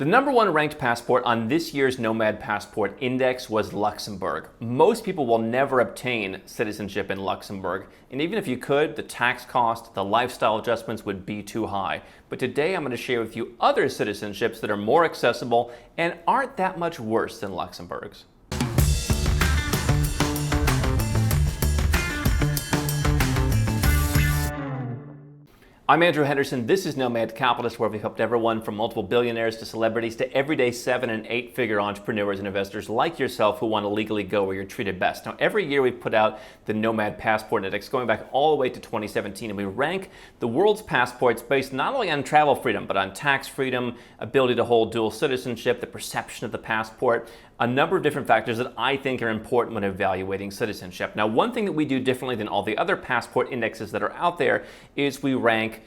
The number one ranked passport on this year's Nomad Passport Index was Luxembourg. Most people will never obtain citizenship in Luxembourg, and even if you could, the tax cost, the lifestyle adjustments would be too high. But today I'm going to share with you other citizenships that are more accessible and aren't that much worse than Luxembourg's. I'm Andrew Henderson. This is Nomad Capitalist, where we've helped everyone from multiple billionaires to celebrities to everyday 7- and 8-figure entrepreneurs and investors like yourself who want to legally go where you're treated best. Now, every year we put out the Nomad Passport Index going back all the way to 2017, and we rank the world's passports based not only on travel freedom, but on tax freedom, ability to hold dual citizenship, the perception of the passport, a number of different factors that I think are important when evaluating citizenship. Now, one thing that we do differently than all the other passport indexes that are out there is we rank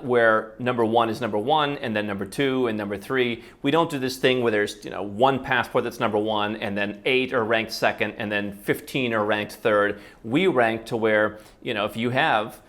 where number one is number one, and then number two and number three. We don't do this thing where there's one passport that's number one, and then 8 are ranked second, and then 15 are ranked third. We rank to where if you have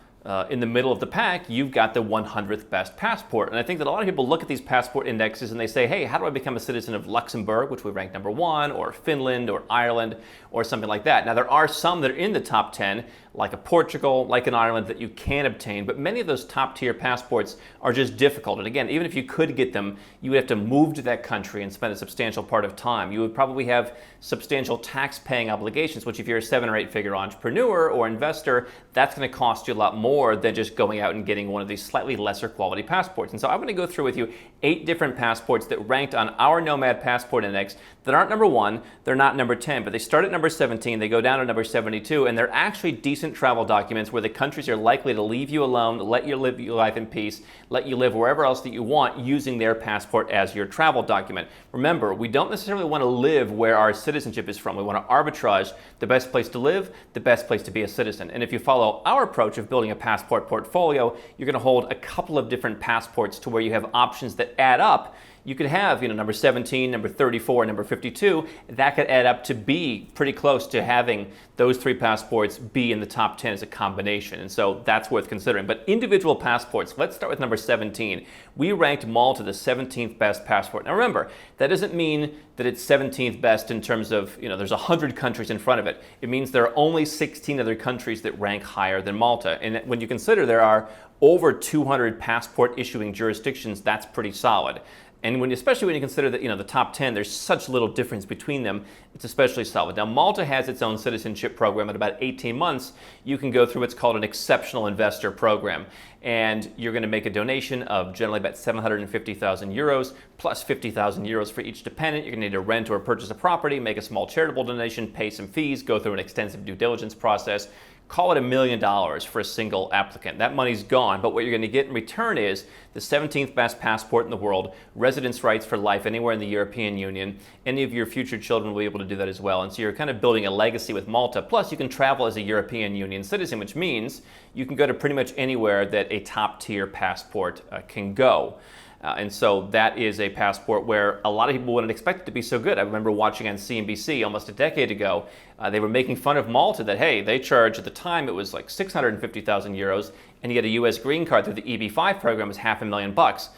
in the middle of the pack, you've got the 100th best passport. And I think that a lot of people look at these passport indexes and they say, hey, how do I become a citizen of Luxembourg, which we rank number one, or Finland, or Ireland, or something like that. Now, there are some that are in the top 10, like a Portugal, like an Ireland, that you can obtain, but many of those top tier passports are just difficult. And again, even if you could get them, you would have to move to that country and spend a substantial part of time. You would probably have substantial tax paying obligations, which if you're a 7- or 8-figure entrepreneur or investor, that's going to cost you a lot more than just going out and getting one of these slightly lesser quality passports. And so I'm going to go through with you 8 different passports that ranked on our Nomad Passport Index that aren't number one, they're not number 10, but they start at number 17, they go down to number 72, and they're actually decent travel documents where the countries are likely to leave you alone, let you live your life in peace, let you live wherever else that you want using their passport as your travel document. Remember, we don't necessarily want to live where our citizenship is from. We want to arbitrage the best place to live, the best place to be a citizen. And if you follow our approach of building a passport portfolio, you're going to hold a couple of different passports to where you have options that add up. You could have, number 17, number 34, number 52. That could add up to be pretty close to having those 3 passports be in the top 10 as a combination. And so that's worth considering. But individual passports, let's start with number 17. We ranked Malta the 17th best passport. Now remember, that doesn't mean that it's 17th best in terms of, there's 100 countries in front of it. It means there are only 16 other countries that rank higher than Malta. And when you consider there are over 200 passport issuing jurisdictions, that's pretty solid. And especially when you consider that the top 10, there's such little difference between them, it's especially solid. Now, Malta has its own citizenship program. In about 18 months, you can go through what's called an exceptional investor program. And you're going to make a donation of generally about 750,000 euros plus 50,000 euros for each dependent. You're going to need to rent or purchase a property, make a small charitable donation, pay some fees, go through an extensive due diligence process. Call it $1 million for a single applicant. That money's gone, but what you're going to get in return is the 17th best passport in the world, residence rights for life anywhere in the European Union. Any of your future children will be able to do that as well. And so you're kind of building a legacy with Malta. Plus, you can travel as a European Union citizen, which means you can go to pretty much anywhere that a top-tier passport can go. And so that is a passport where a lot of people wouldn't expect it to be so good. I remember watching on CNBC almost a decade ago, they were making fun of Malta that, hey, they charge, at the time it was like 650,000 euros, and you get a US green card through the EB-5 program is $500,000.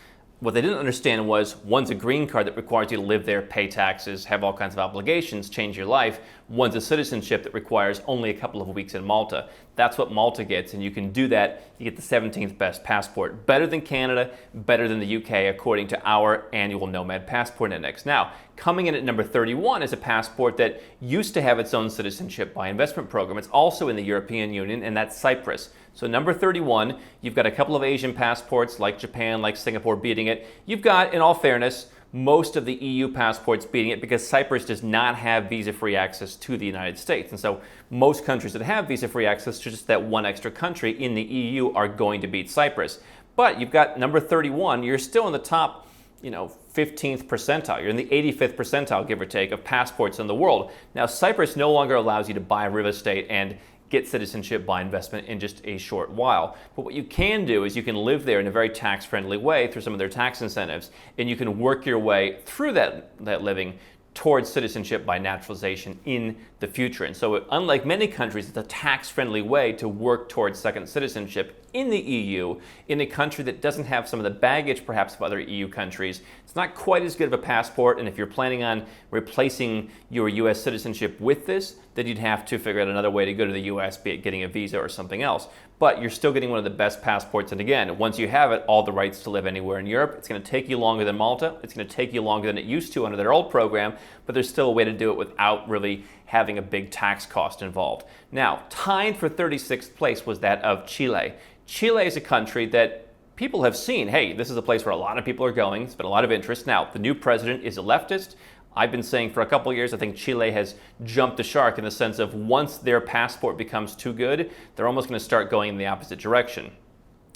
What they didn't understand was one's a green card that requires you to live there, pay taxes, have all kinds of obligations, change your life. One's a citizenship that requires only a couple of weeks in Malta. That's what Malta gets, and you can do that. You get the 17th best passport. Better than Canada, better than the UK, according to our annual Nomad Passport Index. Now, coming in at number 31 is a passport that used to have its own citizenship by investment program. It's also in the European Union, and that's Cyprus. So number 31, you've got a couple of Asian passports like Japan, like Singapore beating it. You've got, in all fairness, most of the EU passports beating it because Cyprus does not have visa-free access to the United States. And so most countries that have visa-free access to just that one extra country in the EU are going to beat Cyprus. But you've got number 31, you're still in the top 15th percentile. You're in the 85th percentile, give or take, of passports in the world. Now, Cyprus no longer allows you to buy real estate and get citizenship by investment in just a short while. But what you can do is you can live there in a very tax-friendly way through some of their tax incentives, and you can work your way through that living towards citizenship by naturalization in the future. And so unlike many countries, it's a tax-friendly way to work towards second citizenship in the EU, in a country that doesn't have some of the baggage perhaps of other EU countries. It's not quite as good of a passport, and if you're planning on replacing your US citizenship with this, then you'd have to figure out another way to go to the US, be it getting a visa or something else. But you're still getting one of the best passports, and again, once you have it, all the rights to live anywhere in Europe. It's going to take you longer than Malta. It's going to take you longer than it used to under their old program, but there's still a way to do it without really having a big tax cost involved. Now, tied for 36th place was that of Chile. Chile is a country that people have seen, hey, this is a place where a lot of people are going. It's been a lot of interest. Now, the new president is a leftist. I've been saying for a couple of years, I think Chile has jumped the shark in the sense of once their passport becomes too good, they're almost going to start going in the opposite direction.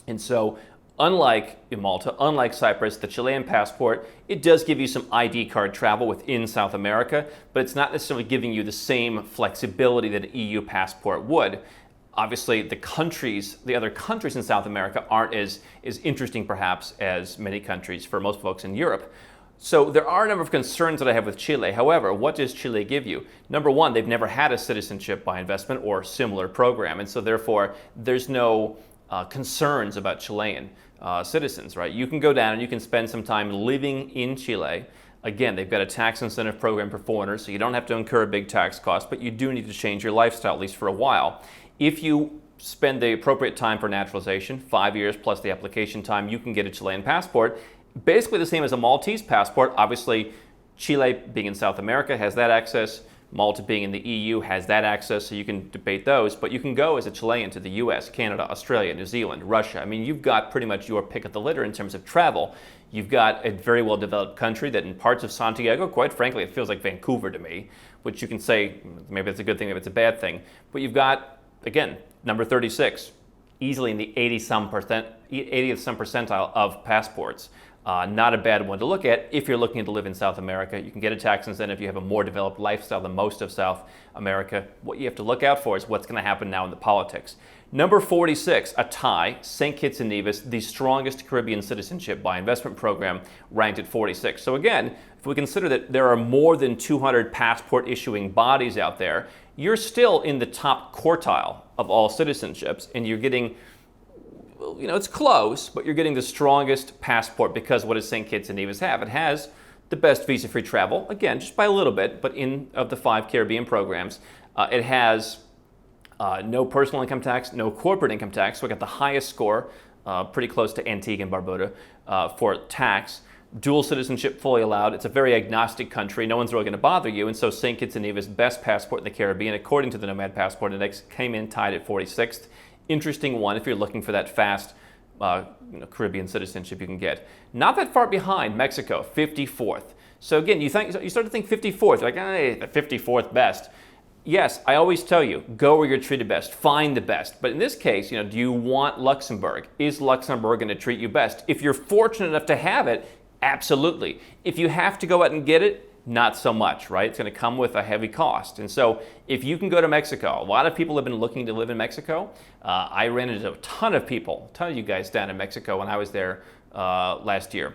And so, unlike Malta, unlike Cyprus, the Chilean passport, it does give you some ID card travel within South America, but it's not necessarily giving you the same flexibility that an EU passport would. Obviously, the other countries in South America aren't as interesting perhaps as many countries for most folks in Europe. So there are a number of concerns that I have with Chile. However, what does Chile give you? Number one, they've never had a citizenship by investment or similar program, and so therefore there's no concerns about Chilean citizens, right? You can go down and you can spend some time living in Chile. Again, they've got a tax incentive program for foreigners, so you don't have to incur a big tax cost, but you do need to change your lifestyle, at least for a while. If you spend the appropriate time for naturalization, 5 years plus the application time, you can get a Chilean passport. Basically the same as a Maltese passport. Obviously, Chile being in South America has that access. Malta being in the EU has that access, so you can debate those. But you can go as a Chilean to the US, Canada, Australia, New Zealand, Russia. I mean, you've got pretty much your pick of the litter in terms of travel. You've got a very well-developed country that in parts of Santiago, quite frankly, it feels like Vancouver to me, which you can say, maybe it's a good thing, maybe it's a bad thing. But you've got, again, number 36, easily in the 80th percentile of passports. Not a bad one to look at if you're looking to live in South America. You can get a tax incentive. You have a more developed lifestyle than most of South America. What you have to look out for is what's going to happen now in the politics. Number 46, a tie, St. Kitts and Nevis, the strongest Caribbean citizenship by investment program, ranked at 46. So again, if we consider that there are more than 200 passport issuing bodies out there, you're still in the top quartile of all citizenships, and you're getting, it's close, but you're getting the strongest passport because what does St. Kitts and Nevis have? It has the best visa-free travel, again, just by a little bit, but of the 5 Caribbean programs, it has no personal income tax, no corporate income tax, so we got the highest score, pretty close to Antigua and Barbuda, for tax. Dual citizenship fully allowed. It's a very agnostic country. No one's really going to bother you, and so St. Kitts and Nevis, best passport in the Caribbean, according to the Nomad Passport Index, came in tied at 46th. Interesting one if you're looking for that fast Caribbean citizenship you can get. Not that far behind, Mexico, 54th. So again, you start to think 54th, like, hey, the 54th best. Yes, I always tell you, go where you're treated best, find the best. But in this case, do you want Luxembourg? Is Luxembourg going to treat you best? If you're fortunate enough to have it, absolutely. If you have to go out and get it, not so much, right? It's going to come with a heavy cost. And so if you can go to Mexico, a lot of people have been looking to live in Mexico. I ran into a ton of you guys down in Mexico when I was there last year.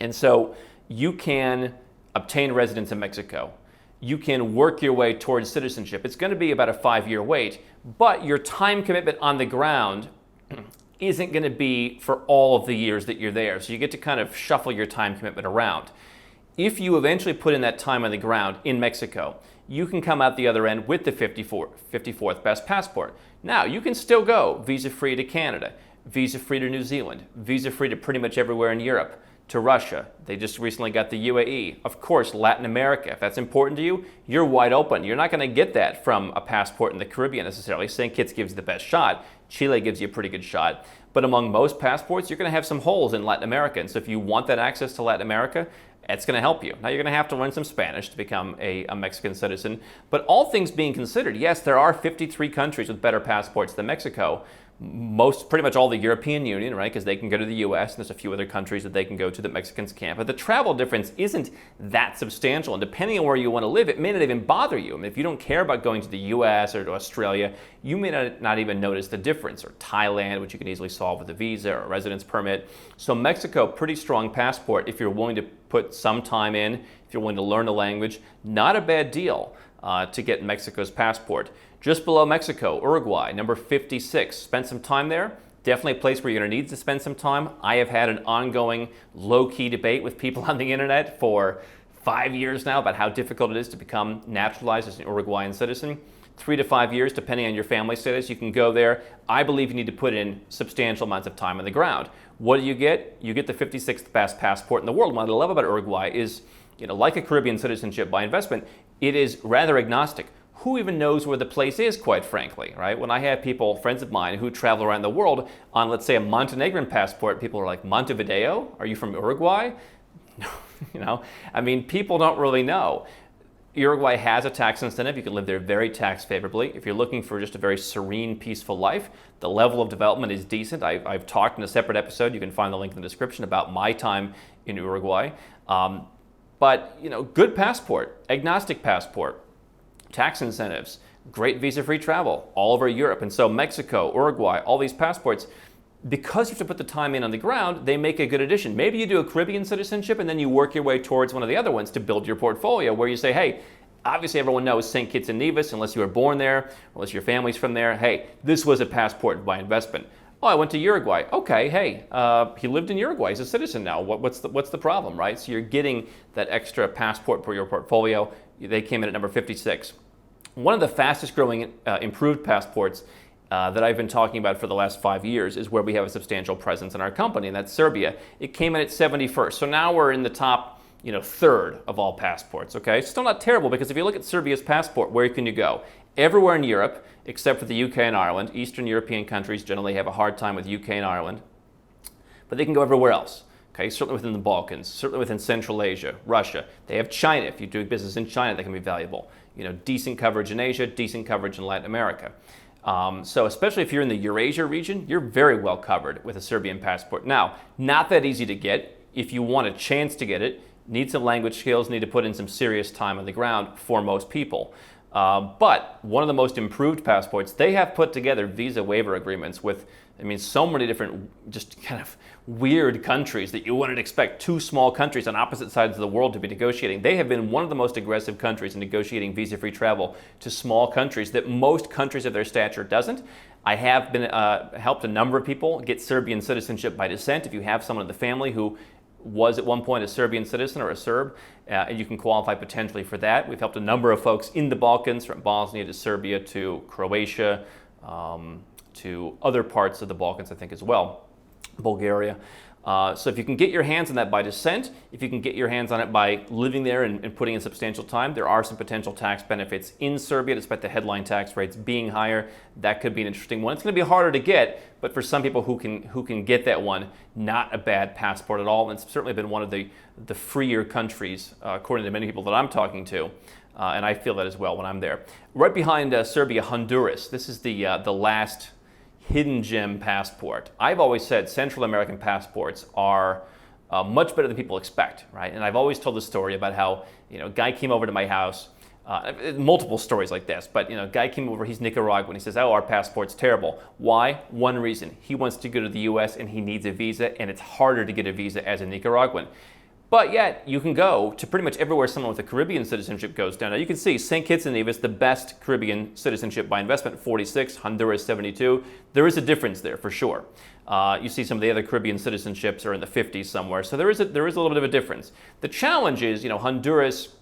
And so you can obtain residence in Mexico. You can work your way towards citizenship. It's going to be about a 5-year wait, but your time commitment on the ground isn't going to be for all of the years that you're there. So you get to kind of shuffle your time commitment around. If you eventually put in that time on the ground in Mexico, you can come out the other end with the 54th best passport. Now, you can still go visa-free to Canada, visa-free to New Zealand, visa-free to pretty much everywhere in Europe, to Russia. They just recently got the UAE. Of course, Latin America. If that's important to you, you're wide open. You're not going to get that from a passport in the Caribbean necessarily. St. Kitts gives you the best shot. Chile gives you a pretty good shot. But among most passports, you're going to have some holes in Latin America. And so if you want that access to Latin America, it's going to help you. Now, you're going to have to learn some Spanish to become a Mexican citizen. But all things being considered, yes, there are 53 countries with better passports than Mexico. Pretty much all the European Union, right? Because they can go to the US, and there's a few other countries that they can go to that Mexicans can't. But the travel difference isn't that substantial. And depending on where you want to live, it may not even bother you. I mean, if you don't care about going to the US or to Australia, you may not even notice the difference. Or Thailand, which you can easily solve with a visa or a residence permit. So Mexico, pretty strong passport if you're willing to put some time in, if you're willing to learn the language. Not a bad deal to get Mexico's passport. Just below Mexico, Uruguay, number 56. Spent some time there, definitely a place where you're going to need to spend some time. I have had an ongoing low-key debate with people on the internet for 5 years now about how difficult it is to become naturalized as an Uruguayan citizen. 3 to 5 years, depending on your family status, you can go there. I believe you need to put in substantial amounts of time on the ground. What do? You get the 56th best passport in the world. What I love about Uruguay is, like a Caribbean citizenship by investment, it is rather agnostic. Who even knows where the place is, quite frankly, right? When I have people, friends of mine, who travel around the world on, let's say, a Montenegrin passport, people are like, Montevideo? Are you from Uruguay? People don't really know. Uruguay has a tax incentive. You can live there very tax favorably. If you're looking for just a very serene, peaceful life, the level of development is decent. I've talked in a separate episode. You can find the link in the description about my time in Uruguay. But good passport, agnostic passport, tax incentives, great visa-free travel all over Europe. And so Mexico, Uruguay, all these passports, because you have to put the time in on the ground, they make a good addition. Maybe you do a Caribbean citizenship and then you work your way towards one of the other ones to build your portfolio, where you say, hey, obviously everyone knows St. Kitts and Nevis, unless you were born there, unless your family's from there. Hey, this was a passport by investment. Oh, I went to Uruguay. Okay, hey, he lived in Uruguay. He's a citizen now. What's the problem, right? So you're getting that extra passport for your portfolio. They came in at number 56. One of the fastest growing improved passports that I've been talking about for the last 5 years is where we have a substantial presence in our company, and that's Serbia. It came in at 71st. So now we're in the top, third of all passports, okay? Still not terrible, because if you look at Serbia's passport, where can you go? Everywhere in Europe, except for the UK and Ireland. Eastern European countries generally have a hard time with UK and Ireland, but they can go everywhere else. Okay, certainly within the Balkans, certainly within Central Asia, Russia. They have China. If you do business in China, that can be valuable. Decent coverage in Asia, decent coverage in Latin America. So especially if you're in the Eurasia region, you're very well covered with a Serbian passport. Now, not that easy to get. If you want a chance to get it, need some language skills, need to put in some serious time on the ground for most people. But one of the most improved passports, they have put together visa waiver agreements with, so many different just kind of weird countries that you wouldn't expect. Two small countries on opposite sides of the world to be negotiating. They have been one of the most aggressive countries in negotiating visa-free travel to small countries that most countries of their stature doesn't. I have been helped a number of people get Serbian citizenship by descent. If you have someone in the family who was at one point a Serbian citizen or a Serb, and you can qualify potentially for that. We've helped a number of folks in the Balkans, from Bosnia to Serbia to Croatia, to other parts of the Balkans, I think, as well, Bulgaria. So if you can get your hands on that by descent, if you can get your hands on it by living there and putting in substantial time, there are some potential tax benefits in Serbia, despite the headline tax rates being higher. That could be an interesting one. It's going to be harder to get, but for some people who can get that one, not a bad passport at all. And it's certainly been one of the freer countries, according to many people that I'm talking to. And I feel that as well when I'm there. Right behind Serbia, Honduras. This is the last hidden gem passport. I've always said Central American passports are much better than people expect, right? And I've always told the story about how, a guy came over to my house, multiple stories like this, but, a guy came over, he's Nicaraguan, he says, oh, our passport's terrible. Why? One reason, he wants to go to the US and he needs a visa, and it's harder to get a visa as a Nicaraguan. But yet, you can go to pretty much everywhere someone with a Caribbean citizenship goes down. Now, you can see St. Kitts and Nevis, the best Caribbean citizenship by investment, 46, Honduras, 72. There is a difference there, for sure. You see some of the other Caribbean citizenships are in the 50s somewhere, so there is a little bit of a difference. The challenge is, Honduras,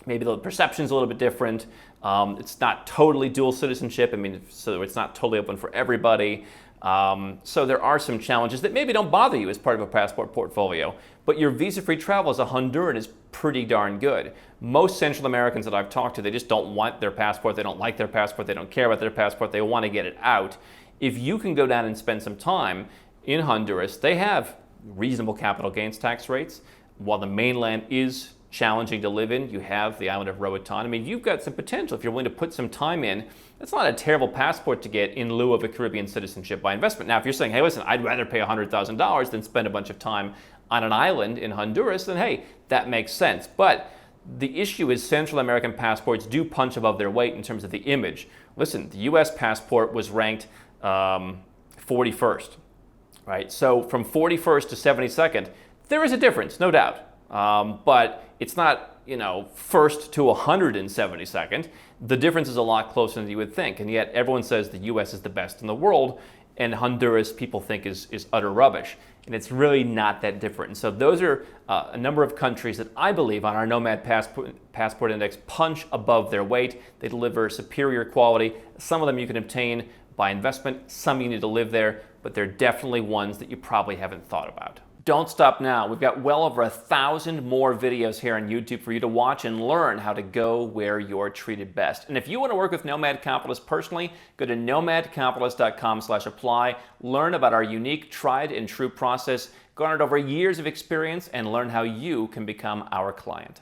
maybe the perception's a little bit different. It's not totally dual citizenship, so it's not totally open for everybody. So there are some challenges that maybe don't bother you as part of a passport portfolio, but your visa-free travel as a Honduran is pretty darn good. Most Central Americans that I've talked to, they just don't want their passport, they don't like their passport, they don't care about their passport, they want to get it out. If you can go down and spend some time in Honduras, they have reasonable capital gains tax rates. While the mainland is challenging to live in, you have the island of Roatan. You've got some potential if you're willing to put some time in. That's not a terrible passport to get in lieu of a Caribbean citizenship by investment. Now, if you're saying, hey, listen, I'd rather pay $100,000 than spend a bunch of time on an island in Honduras, then hey, that makes sense. But the issue is Central American passports do punch above their weight in terms of the image. Listen, the US passport was ranked 41st, right? So from 41st to 72nd, there is a difference, no doubt. But it's not, first to 172nd. The difference is a lot closer than you would think. And yet everyone says the US is the best in the world. and Honduras people think is utter rubbish. And it's really not that different. And so those are a number of countries that I believe on our Nomad Passport Index punch above their weight. They deliver superior quality. Some of them you can obtain by investment, some you need to live there, but they're definitely ones that you probably haven't thought about. Don't stop now. We've got well over 1,000 more videos here on YouTube for you to watch and learn how to go where you're treated best. And if you want to work with Nomad Capitalist personally, go to nomadcapitalist.com/apply, learn about our unique, tried and true process, garnered over years of experience, and learn how you can become our client.